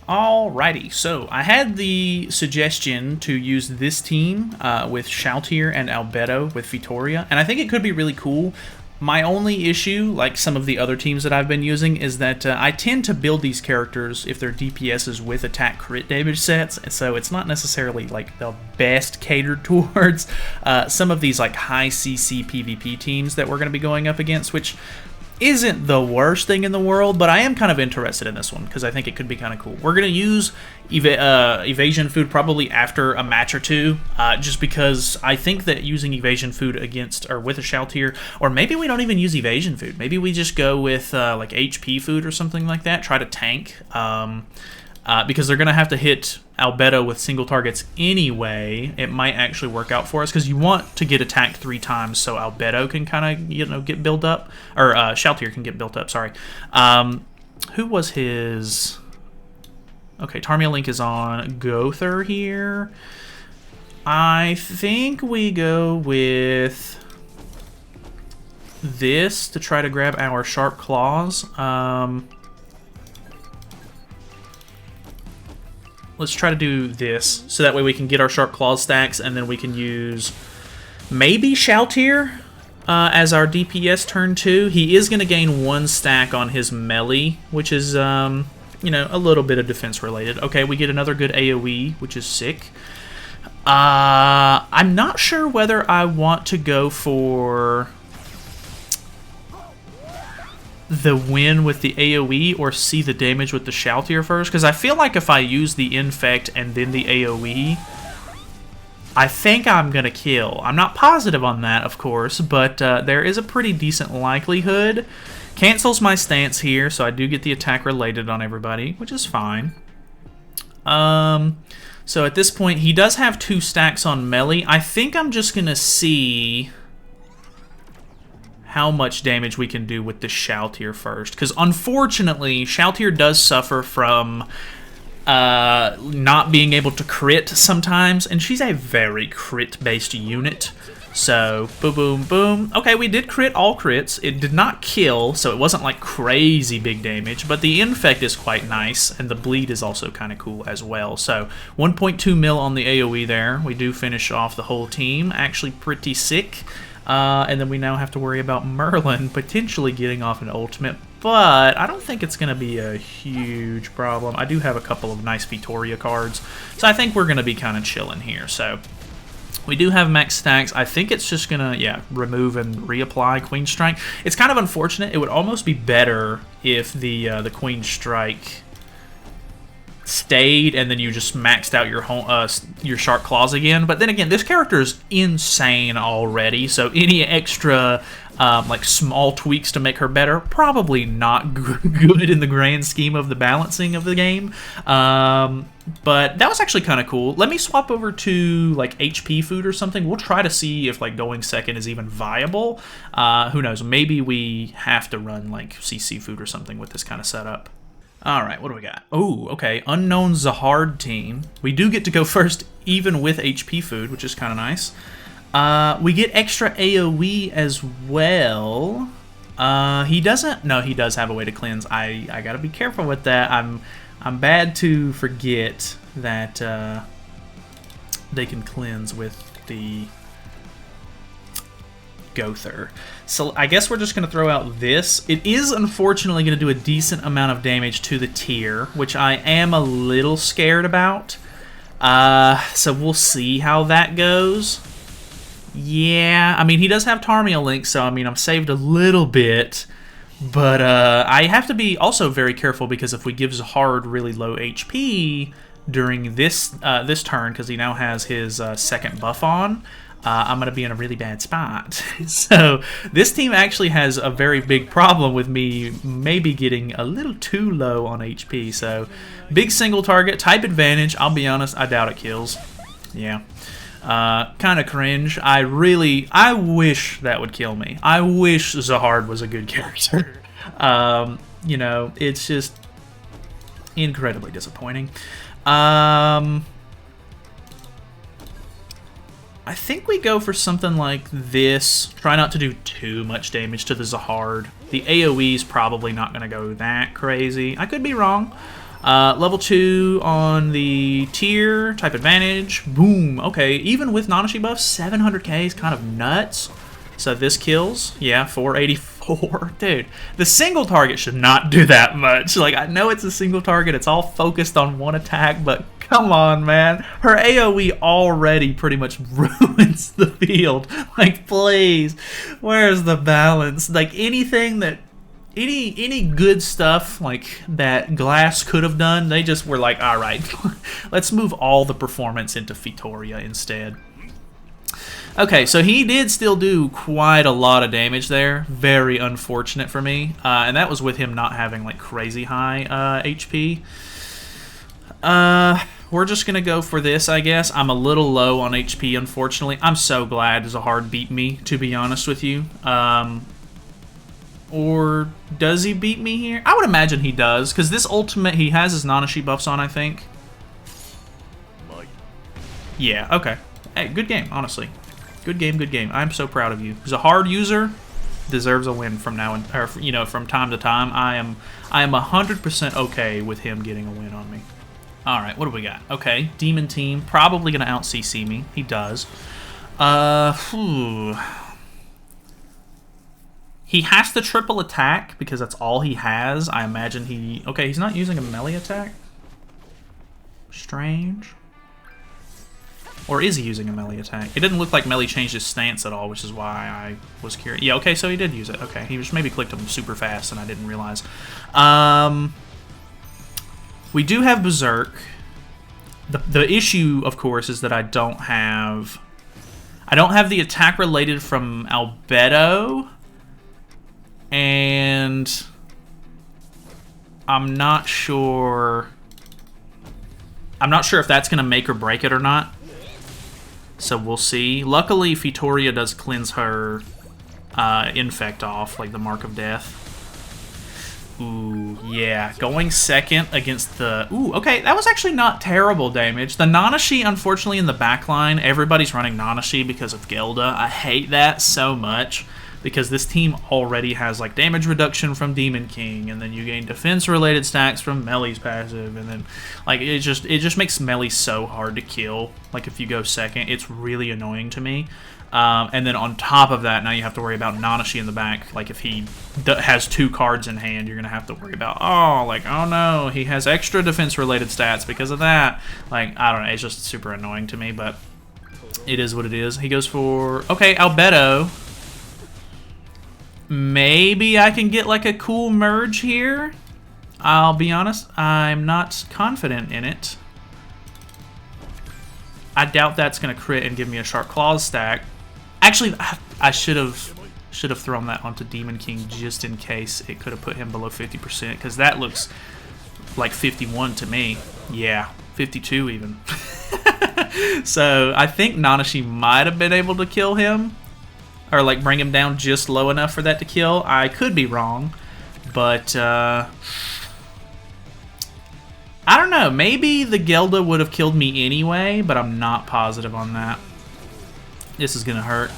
Alrighty, so I had the suggestion to use this team with Shalltear and Albedo with Fitoria, and I think it could be really cool. My only issue, like some of the other teams that I've been using, is that I tend to build these characters if they're DPSs with attack crit damage sets, so it's not necessarily like the best catered towards some of these like high CC PvP teams that we're going to be going up against, which isn't the worst thing in the world, but I am kind of interested in this one because I think it could be kind of cool. We're going to use evasion food probably after a match or two, just because I think that using evasion food against or with a Shalltear, or maybe we don't even use evasion food. Maybe we just go with like HP food or something like that, try to tank, because they're going to have to hit Albedo with single targets anyway. It might actually work out for us because you want to get attacked 3 times so Albedo can kind of get built up, or Shalltear can get built up. Sorry. Who was his? Okay, Tarmia Link is on Gother here. I think we go with this to try to grab our sharp claws. Let's try to do this, so that way we can get our Sharp Claws stacks, and then we can use maybe Shalltear as our DPS turn 2. He is going to gain 1 stack on his melee, which is, you know, a little bit of defense related. Okay, we get another good AoE, which is sick. I'm not sure whether I want to go for the win with the AoE or see the damage with the Shalltear first, because I feel like if I use the Infect and then the AoE, I think I'm gonna kill. I'm not positive on that, of course, but there is a pretty decent likelihood. Cancels my stance here, so I do get the attack related on everybody, which is fine. So at this point, he does have 2 stacks on melee. I think I'm just gonna see how much damage we can do with the Shalltear first, because unfortunately Shalltear does suffer from not being able to crit sometimes, and she's a very crit based unit. So boom boom boom. Okay, we did crit all crits. It did not kill, so it wasn't like crazy big damage, but the Infect is quite nice, and the bleed is also kind of cool as well. So 1.2 mil on the AoE there. We do finish off the whole team. Actually pretty sick. And then we now have to worry about Merlin potentially getting off an ultimate, but I don't think it's going to be a huge problem. I do have a couple of nice Fitoria cards, so I think we're going to be kind of chilling here. So we do have max stacks. I think it's just going to, yeah, remove and reapply Queen Strike. It's kind of unfortunate. It would almost be better if the Queen Strike stayed and then you just maxed out your Sharp Claws again. But then again, this character is insane already, so any extra like small tweaks to make her better, probably not good in the grand scheme of the balancing of the game. But that was actually kind of cool. Let me swap over to like HP food or something. We'll try to see if like going second is even viable. Who knows, maybe we have to run like CC food or something with this kind of setup. Alright, what do we got? Oh, okay. Unknown Zahard team. We do get to go first, even with HP food, which is kind of nice. We get extra AoE as well. He doesn't... No, he does have a way to cleanse. I gotta be careful with that. I'm bad to forget that they can cleanse with the Gother. So I guess we're just going to throw out this. It is unfortunately going to do a decent amount of damage to the tier, which I am a little scared about. So we'll see how that goes. Yeah, I mean, he does have Tarmia Link, so I mean, I'm saved a little bit. But I have to be also very careful, because if we give Zahard really low HP during this this turn, because he now has his second buff on, I'm going to be in a really bad spot. So this team actually has a very big problem with me maybe getting a little too low on HP. So big single target, type advantage. I'll be honest, I doubt it kills. Yeah. Kind of cringe. I wish that would kill me. I wish Zahard was a good character. You know, it's just incredibly disappointing. I think we go for something like this. Try not to do too much damage to the Zahard. The AoE is probably not going to go that crazy. I could be wrong. Level 2 on the tier, type advantage. Boom. Okay, even with Nanashi buff, 700k is kind of nuts. So this kills. Yeah, 484. Dude, the single target should not do that much. Like, I know it's a single target. It's all focused on one attack, but come on, man. Her AoE already pretty much ruins the field. Like, please. Where's the balance? Like, anything that... Any good stuff like that Glass could have done, they just were like, all right, let's move all the performance into Fitoria instead. Okay, so he did still do quite a lot of damage there. Very unfortunate for me. And that was with him not having like crazy high HP. We're just going to go for this, I guess. I'm a little low on HP, unfortunately. I'm so glad Zahard beat me, to be honest with you. Or does he beat me here? I would imagine he does, because this ultimate, he has his Nanashi buffs on, I think. Yeah, okay. Hey, good game, honestly. Good game, good game. I'm so proud of you. Zahard user deserves a win from now on, or, you know, from time to time. I am 100% okay with him getting a win on me. All right, what do we got? Okay, Demon Team probably gonna out CC me. He does. He has to triple attack because that's all he has. I imagine he... Okay, he's not using a melee attack. Strange. Or is he using a melee attack? It didn't look like melee changed his stance at all, which is why I was curious. Yeah, okay, so he did use it. Okay, he just maybe clicked him super fast and I didn't realize. We do have Berserk. The issue, of course, is that I don't have the attack related from Albedo. And I'm not sure if that's going to make or break it or not. So we'll see. Luckily, Fitoria does cleanse her infect off, like the Mark of Death. Ooh, yeah. Going second against the... Ooh, okay, that was actually not terrible damage. The Nanashi, unfortunately, in the backline, everybody's running Nanashi because of Gelda. I hate that so much. Because this team already has like damage reduction from Demon King, and then you gain defense-related stacks from Melee's passive, and then like it just makes Melee so hard to kill. Like if you go second, it's really annoying to me. And then on top of that, now you have to worry about Nanashi in the back. Like if he has 2 cards in hand, you're gonna have to worry about oh no, he has extra defense-related stats because of that. Like I don't know, it's just super annoying to me, but it is what it is. He goes for Albedo. Maybe I can get like a cool merge here. I'll be honest, I'm not confident in it. I doubt that's gonna crit and give me a Sharp Claws stack. Actually, I should have thrown that onto Demon King just in case it could have put him below 50%, because that looks like 51 to me. Yeah, 52 even. So I think Nanashi might have been able to kill him. Or like bring him down just low enough for that to kill. I could be wrong, but I don't know. Maybe the Gelda would have killed me anyway, but I'm not positive on that. This is gonna hurt.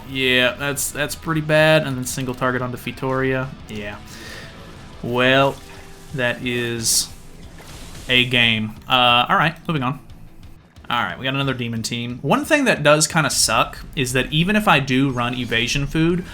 Yeah, that's pretty bad. And then single target onto Fitoria. Yeah. Well, that is a game. All right, moving on. Alright, we got another Demon Team. One thing that does kind of suck is that even if I do run Evasion Food,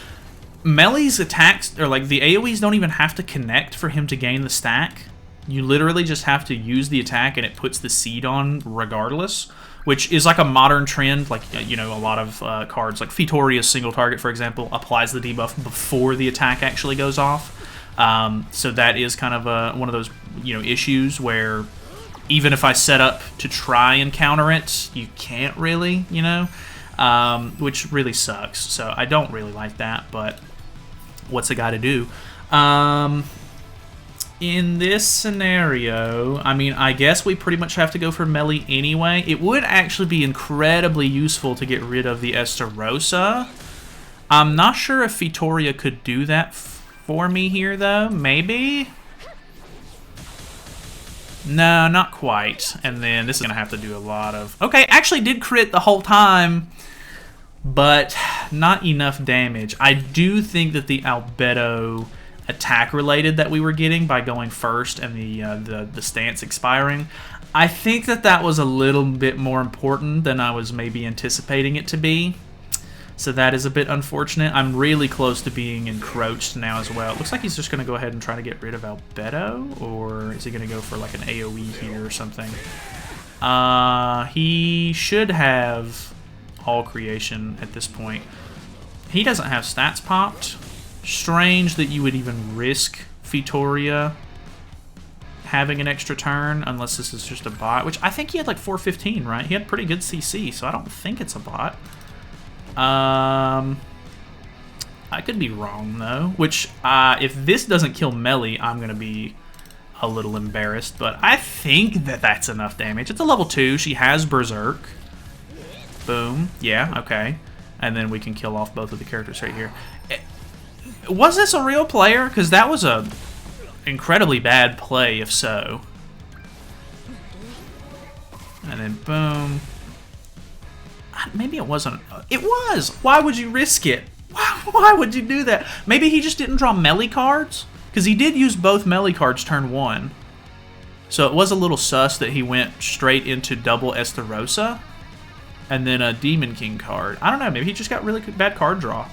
Melee's attacks, or like the AoEs don't even have to connect for him to gain the stack. You literally just have to use the attack and it puts the seed on regardless, which is like a modern trend. Like, you know, a lot of cards, like Fitoria's single target, for example, applies the debuff before the attack actually goes off. So that is kind of one of those, you know, issues where... Even if I set up to try and counter it, you can't really, you know, which really sucks. So I don't really like that, but what's a guy to do? In this scenario, I mean, I guess we pretty much have to go for Melee anyway. It would actually be incredibly useful to get rid of the Estarossa. I'm not sure if Fitoria could do that for me here, though. Maybe? No, not quite. And then this is going to have to do a lot of... Okay, actually did crit the whole time, but not enough damage. I do think that the Albedo attack related that we were getting by going first and the stance expiring. I think that was a little bit more important than I was maybe anticipating it to be. So that is a bit unfortunate. I'm really close to being encroached now as well. It looks like he's just going to go ahead and try to get rid of Albedo, or is he going to go for like an AoE here or something? He should have all creation at this point. He doesn't have stats popped. Strange that you would even risk Fitoria having an extra turn, unless this is just a bot, which I think he had like 415, right? He had pretty good CC, so I don't think it's a bot. I could be wrong, though, which, if this doesn't kill Melee, I'm going to be a little embarrassed, but I think that's enough damage. It's a level 2. She has Berserk. Boom. Yeah, okay. And then we can kill off both of the characters right here. Was this a real player? Because that was a incredibly bad play, if so. And then boom. Maybe it wasn't. It was! Why would you risk it? Why would you do that? Maybe he just didn't draw melee cards? Because he did use both melee cards turn 1. So it was a little sus that he went straight into double Estarossa and then a Demon King card. I don't know, maybe he just got really bad card draw.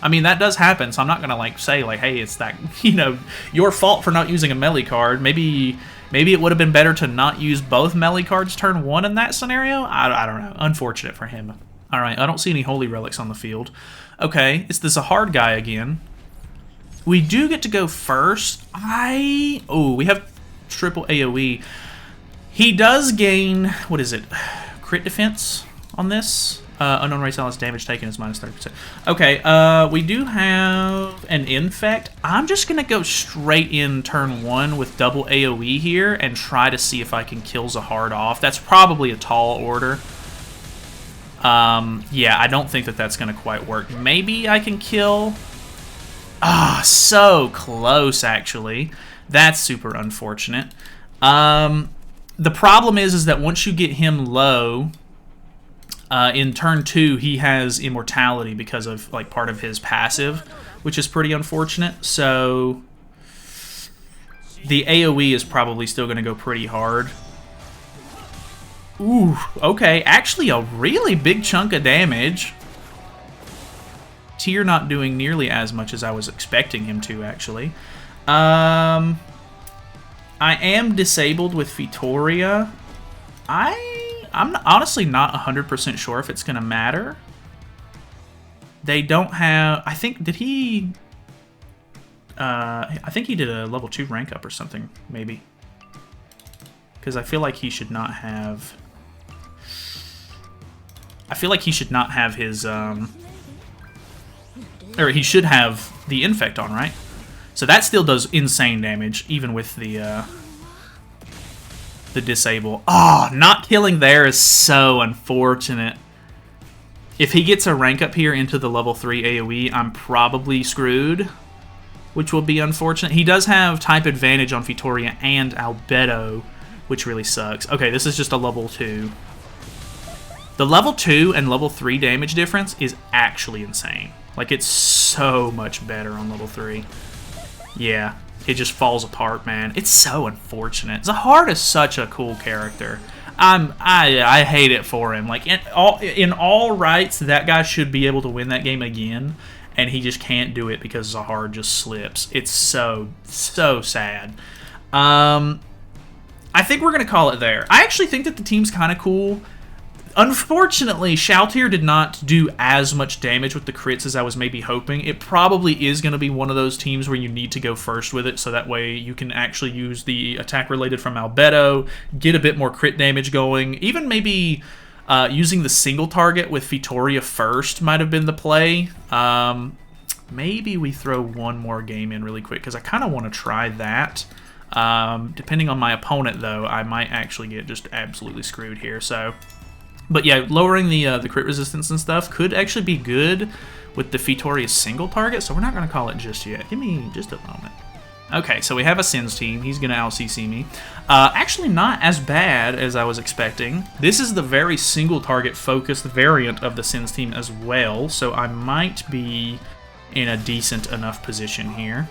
I mean, that does happen, so I'm not going to like say, like, hey, it's that, you know, your fault for not using a melee card. Maybe it would have been better to not use both melee cards turn 1 in that scenario. I don't know. Unfortunate for him. All right, I don't see any Holy Relics on the field. Okay, it's the Zahard guy again. We do get to go first. Oh, we have triple AoE. He does gain, what is it, crit defense on this? Unknown race allies damage taken is minus 30%. Okay, we do have an infect. I'm just going to go straight in turn 1 with double AoE here and try to see if I can kill Zahard off. That's probably a tall order. Yeah, I don't think that's going to quite work. Maybe I can kill... Ah, so close, actually. That's super unfortunate. The problem is that once you get him low... in turn 2, he has immortality because of like part of his passive, which is pretty unfortunate. So the AoE is probably still going to go pretty hard. Ooh, okay, actually a really big chunk of damage. Tyr not doing nearly as much as I was expecting him to, actually. I am disabled with Fitoria. I'm honestly not 100% sure if it's going to matter. They don't have... I think... Did he... I think he did a level 2 rank up or something, maybe. Because I feel like he should not have... I feel like he should not have his... Or he should have the infect on, right? So that still does insane damage, even with the disable. Oh, not killing there is so unfortunate. If he gets a rank up here into the level 3 AoE, I'm probably screwed, which will be unfortunate. He does have type advantage on Fitoria and Albedo, which really sucks. Okay, this is just a level 2. The level 2 and level 3 damage difference is actually insane. Like, it's so much better on level 3. Yeah. It just falls apart, man. It's so unfortunate. Zahard is such a cool character. I hate it for him. Like in all rights, that guy should be able to win that game again, and he just can't do it because Zahard just slips. It's so sad. I think we're gonna call it there. I actually think that the team's kind of cool. Unfortunately, Shalltear did not do as much damage with the crits as I was maybe hoping. It probably is going to be one of those teams where you need to go first with it, so that way you can actually use the attack related from Albedo, get a bit more crit damage going. Even maybe using the single target with Fitoria first might have been the play. Maybe we throw one more game in really quick, because I kind of want to try that. Depending on my opponent, though, I might actually get just absolutely screwed here, so... But yeah, lowering the crit resistance and stuff could actually be good with the Fitoria single target, so we're not going to call it just yet. Give me just a moment. Okay, so we have a Sins team. He's going to out-CC me. Actually not as bad as I was expecting. This is the very single target focused variant of the Sins team as well, so I might be in a decent enough position here.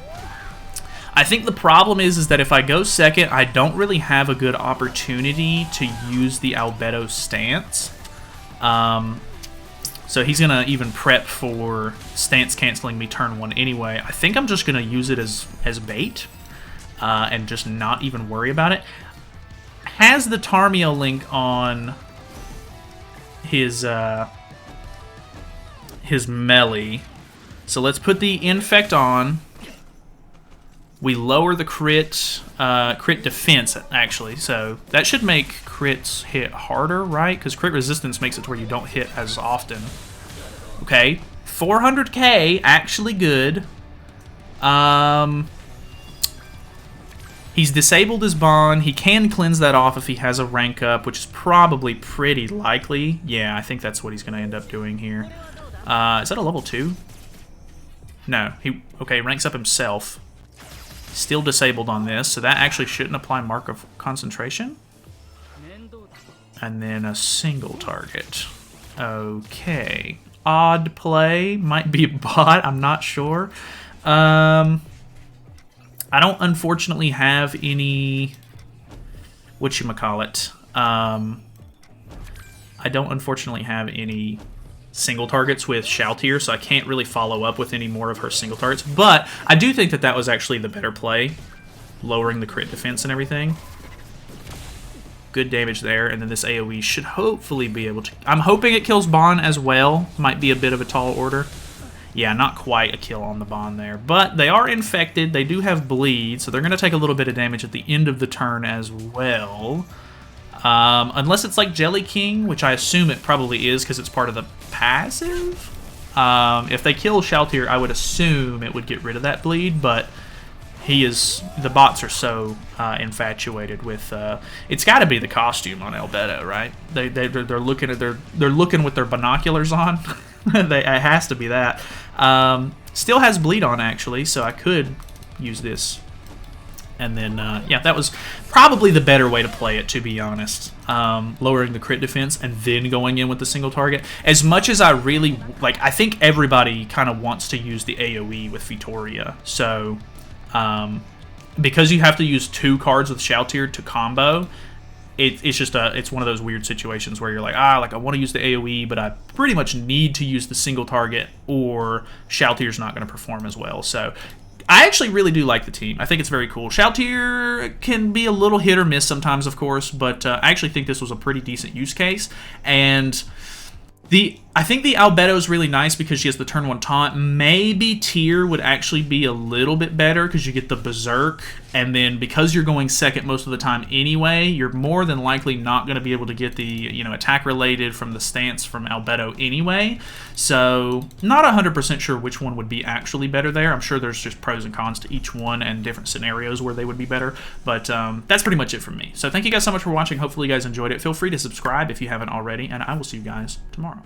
I think the problem is that if I go second, I don't really have a good opportunity to use the Albedo stance. So he's going to even prep for stance canceling me turn 1 anyway. I think I'm just going to use it as bait and just not even worry about it. Has the Tarmio link on his melee. So let's put the infect on. We lower the crit defense, actually. So that should make crits hit harder, right? Because crit resistance makes it to where you don't hit as often. Okay. 400k, actually good. He's disabled his bond. He can cleanse that off if he has a rank up, which is probably pretty likely. Yeah, I think that's what he's going to end up doing here. Is that a level 2? No. Okay, ranks up himself. Still disabled on this, so that actually shouldn't apply Mark of Concentration. And then a single target. Okay. Odd play. Might be a bot, I'm not sure. I don't unfortunately have any... whatchamacallit. I don't unfortunately have any single targets with Shalltear, so I can't really follow up with any more of her single targets. But I do think that that was actually the better play, lowering the crit defense and everything. Good damage there, and then this AoE should hopefully be able to... I'm hoping it kills Bond as well. Might be a bit of a tall order. Yeah, not quite a kill on the Bond there. But they are infected. They do have bleed, so they're going to take a little bit of damage at the end of the turn as well. Unless it's like Jelly King, which I assume it probably is because it's part of the passive. If they kill Shalltear, I would assume it would get rid of that bleed, but the bots are so infatuated with it's got to be the costume on Albedo, right? They're looking with their binoculars on. It has to be that. Still has bleed on actually, so I could use this. And then, yeah, that was probably the better way to play it, to be honest. Lowering the crit defense and then going in with the single target. As much as I really, like, I think everybody kind of wants to use the AoE with Fitoria. So, because you have to use 2 cards with Shalltear to combo, it's one of those weird situations where you're like, I want to use the AoE, but I pretty much need to use the single target or Shalltear's not going to perform as well. So, I actually really do like the team. I think it's very cool. Shalltear can be a little hit or miss sometimes, of course, but I actually think this was a pretty decent use case. And I think the Albedo is really nice because she has the turn 1 taunt. Maybe Tear would actually be a little bit better because you get the Berserk, and then because you're going second most of the time anyway, you're more than likely not going to be able to get the attack related from the stance from Albedo anyway. So not 100% sure which one would be actually better there. I'm sure there's just pros and cons to each one and different scenarios where they would be better. But that's pretty much it from me. So thank you guys so much for watching. Hopefully you guys enjoyed it. Feel free to subscribe if you haven't already, and I will see you guys tomorrow.